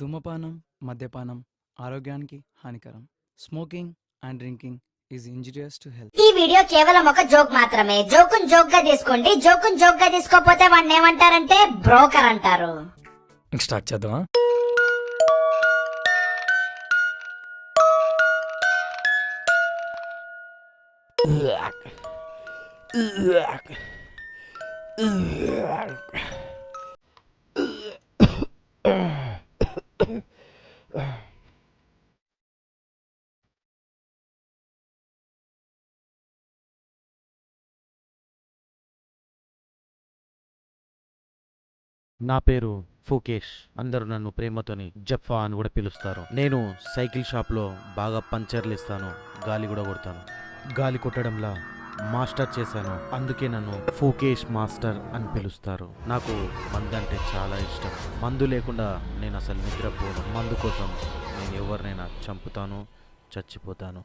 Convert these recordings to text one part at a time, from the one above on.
ధూమపానం, మద్యపానం ఆరోగ్యానికి హానికరం. Smoking and drinking is injurious to health. ఈ వీడియో కేవలం ఒక జోక్ మాత్రమే. జోకున్ జోక్ గా తీసుకోండి. జోకున్ జోక్ గా తీసుకోకపోతే వాడిని ఏమంటారంటే బ్రోకర్ అంటారు. స్టార్ట్ చేద్దామా? నా పేరు ఫూకేష్. అందరూ నన్ను ప్రేమతోని జఫా అని కూడా పిలుస్తారు. నేను సైకిల్ షాప్లో బాగా పంచర్లు ఇస్తాను, గాలి కూడా కొడతాను. గాలి కొట్టడంలా మాస్టర్ చేశాను, అందుకే నన్ను ఫూకేష్ మాస్టర్ అని పిలుస్తారు. నాకు మందు అంటే చాలా ఇష్టం. మందు లేకుండా నేను అసలు నిద్రపోను. మందు కోసం నేను ఎవరినైనా చంపుతాను, చచ్చిపోతాను.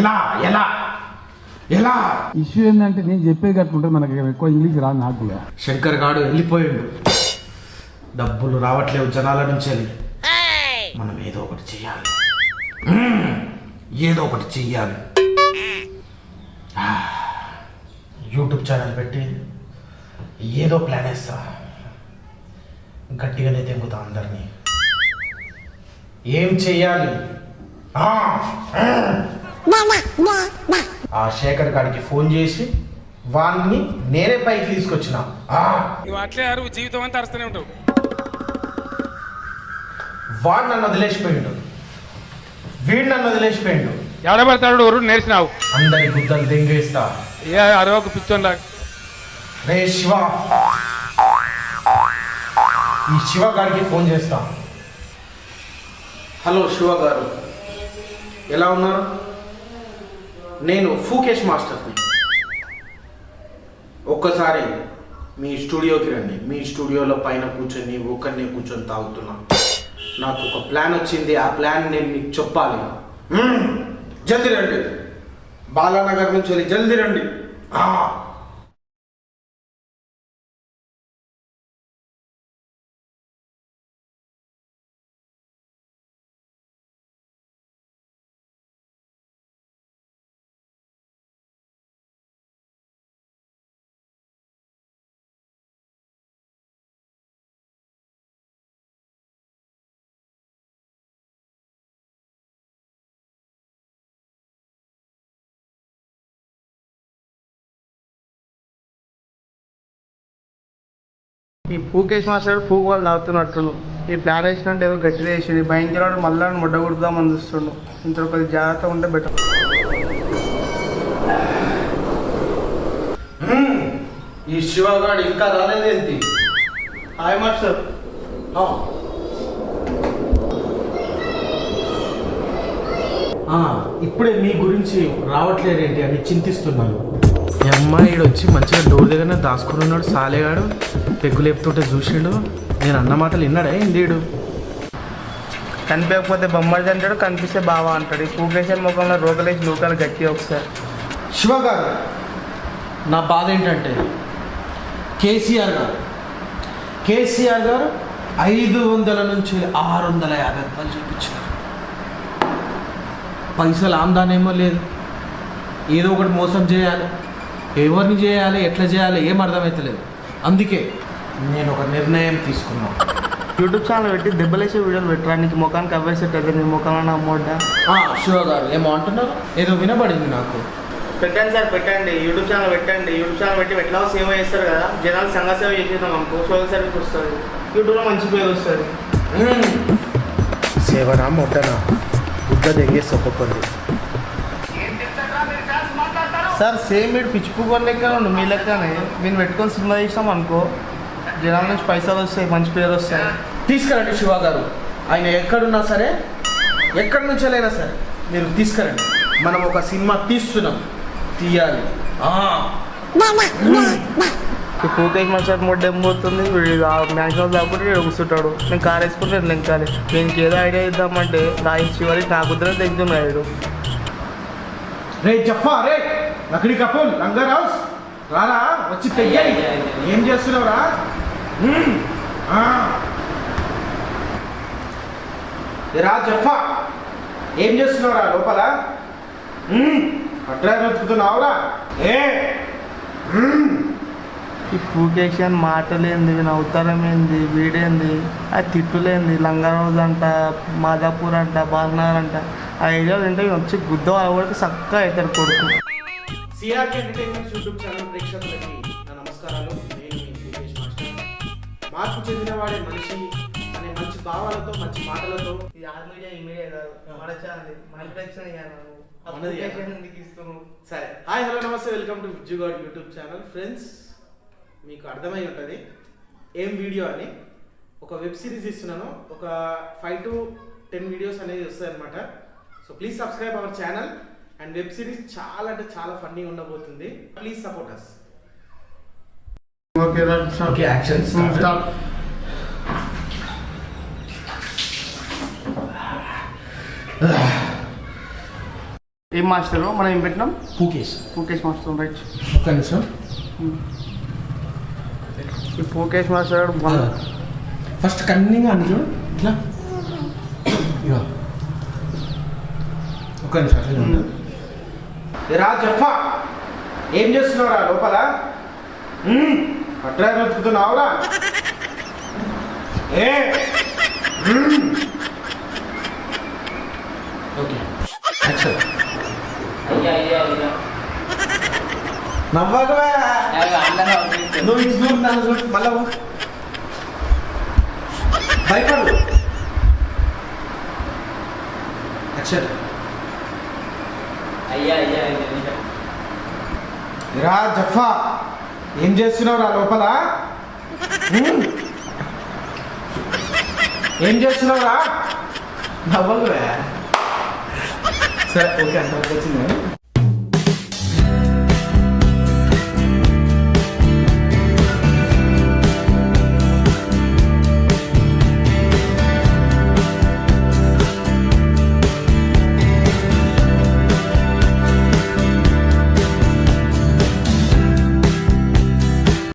ఎలా ఎలా ఎలా ఇష్యూ ఏంటంటే నేను చెప్పేది కట్టుకుంటే మనకి ఎక్కువ ఇంగ్లీష్ రాదు నాకు కూడా. శంకర్ గాడు వెళ్ళిపోయిండు, డబ్బులు రావట్లేవు జనాల నుంచి. మనం ఏదో ఒకటి చెయ్యాలి, ఏదో ఒకటి చెయ్యాలి. యూట్యూబ్ ఛానల్ పెట్టి ఏదో ప్లాన్ వేస్తా, గట్టిగానే తెంగుతా అందరినీ. ఏం చెయ్యాలి? ఆ శేఖర్ గారికి ఫోన్ చేసి వాడిని నేనే పైకి తీసుకొచ్చిన. అట్లే జీవితం అంతా అరుస్తూనే ఉంటావు. వాడు నన్ను వదిలేసిపోయిండు, వీడు నన్ను వదిలేసిపోయిండు. ఎవడబడతాడు ఎవరు నేర్చినావు? అందరి గుద్దలు దెంగేస్తా. అరవకు పిచ్చోన్లా. రే శివ, ఈ శివ గారికి ఫోన్ చేస్తా. హలో శివ గారు, ఎలా ఉన్నారు? నేను ఫూకేష్ మాస్టర్ని. ఒక్కసారి మీ స్టూడియోకి రండి. మీ స్టూడియోలో పైన కూర్చొని ఒక్కరిని కూర్చొని తాగుతున్నా. నాకు ఒక ప్లాన్ వచ్చింది, ఆ ప్లాన్ నేను మీకు చెప్పాలి. జల్దీ రండి, బాలానగర్ నుంచి వెళ్ళి జల్దీ రండి. ఈ ఫూకేష్ మాస్టర్ ఫూక్ వాళ్ళు తాగుతున్నట్టు ఈ ప్లాన్ వేసినట్టు ఏదో గట్టిగా వేసింది. భయంకరవాడు మళ్ళీ ముడ్డ కొడుదామని చూస్తుండు. ఇంత కొద్ది జాగ్రత్త ఉంటే బెటర్. ఈ శివగాడు ఇంకా రాలేదేంటి? Hi master. ఇప్పుడే మీ గురించి రావట్లేదేంటి అని చింతిస్తున్నాను. ఈ అమ్మాయి వచ్చి మంచిగా డోర్ దగ్గరనే దాచుకుని ఉన్నాడు. సాలేగాడు పెగ్గు లేపుతుంటే చూసిండు. నేను అన్న మాటలు విన్నాడే ఇండీడు. కనిపించకపోతే బొమ్మడి అంటాడు, కనిపిస్తే బావా అంటాడు. ఈ ఫూకేషన్ ముఖంలో రోగలేసి నూకాలు గట్టి ఒకసారి. శివ గారు, నా బాధ ఏంటంటే కేసీఆర్ గారు 500 నుంచి 650 రూపాయలు చూపించారు. పైసలు ఆమ్దానేమో లేదు. ఏదో ఒకటి మోసం చేయాలి, ఎవరిని చేయాలి, ఎట్లా చేయాలి ఏం అర్థమవుతలేదు. అందుకే నేను ఒక నిర్ణయం తీసుకున్నాను. యూట్యూబ్ ఛానల్ పెట్టి దెబ్బలేసే వీడియోలు పెట్టడానికి ముఖానికి అవ్వేసేటది. నీ ముఖంలో అమ్మొడ్డా. శివ గారు ఏమో అంటున్నారు, ఏదో వినబడింది నాకు. పెట్టండి సార్, పెట్టండి. యూట్యూబ్ ఛానల్ పెట్టండి. యూట్యూబ్ ఛానల్ పెట్టి ఎట్లా సేవ చేస్తారు కదా, జనాలు సంఘ సేవ చేసేద్దాం అనుకో. సోషల్ సర్వీస్ వస్తుంది, యూట్యూబ్లో మంచి పేరు వస్తుంది. సేవనా మొట్టనా బుద్ధ దెంగేసి ఒక్కొక్కరిది. సార్ సేమ్ మీరు పిచ్చిపోగొని లెక్క ఉండు మీ లెక్కనే నేను పెట్టుకొని సినిమా తీసినాం అనుకో జనాల నుంచి పైసలు వస్తాయి మంచి పేరు వస్తాయి. తీసుకురండి శివ గారు, ఆయన ఎక్కడున్నా సరే ఎక్కడి నుంచెలైనా సరే మీరు తీసుకురండి. మనం ఒక సినిమా తీయాలి. ఈ పూకేష్ మాస్టర్ మొడ్డ ఏం పోతుంది వీడు మ్యాక్సిమం కాకుండా వీడు కూర్చుంటాడు. నేను కార్ వేసుకుంటే నేను లెంకాలి. దీనికి ఏదో ఐడియా ఇద్దామంటే రాయి చివరికి నా కుదిరే తెగుతున్నాడు. రే జఫా, రే లకడి కపూల్ లంగర్ హౌస్ రారా, వచ్చి తెయ్యాలి. ఏం చేస్తున్నావురా? రా జఫా, ఏం చేస్తున్నావురా లోపల? అట్లా వెతుకుతున్నావురా? ఈ పూకేషన్ మాటలేంది నవ్వుతారం ఏంది వీడేంది ఆ తిట్టులేంది లంగారోజు అంట మాదాపూర్ అంట బాగ్నగర్ అంట ఆ ఏరియాలో అంటే వచ్చి గుద్ద ఆవిడకి చక్కగా అవుతాడు కొడుకు. సిఆర్కే ఎంటర్టైన్మెంట్ యూట్యూబ్ ఛానల్ ప్రేక్షకులకి నా నమస్కారాలు. నేను మీ పూకేష్ మాస్టర్. మార్పు చెందినవాడే మనిషి అనే మంచి భావాలతో మంచి మాటలతో ఈ ఆర్ మీడియా ఈ మీడియా కాదు మన ఛానల్ మన ప్రొడక్షన్ ఎందుకు ఇస్తున్నావు? సరే, హాయ్ హలో నమస్తే, welcome to Vijjugad YouTube channel. Friends, మీకు అర్థమై ఉంటుంది ఏం వీడియో అని. ఒక వెబ్ సిరీస్ ఇస్తున్నాను, ఒక 5 to 10 వీడియోస్ అనేది వస్తాయి అనమాట. So please subscribe our channel. And web series చాలా అంటే చాలా ఫన్నీ ఉండబోతుంది. Please support us. Okay action start. ఏం మాస్టర్ మనం ఏం పెట్టినాం? Pukesh master right. ఒక్క నిమిషం. ఈ పూకేష్ మాస్టర్ ఫస్ట్ కన్నింగ్ అని చూడు ఇట్లా. ఒక్క నిమిషం. రా జఫా, ఏం చేస్తున్నావురా లోపల? అట్లా వెతుకుతున్నావురా? Okay action. నవ్వకవా, నువ్వు ఇటు చూడు, నన్ను చూడు, మళ్ళా భయపడు. యాక్షన్. రా జఫా, ఏం చేస్తున్నావురా లోపల? ఏం చేస్తున్నావురా? నవ్వకవా. సరే ఓకే, అంత వచ్చింది.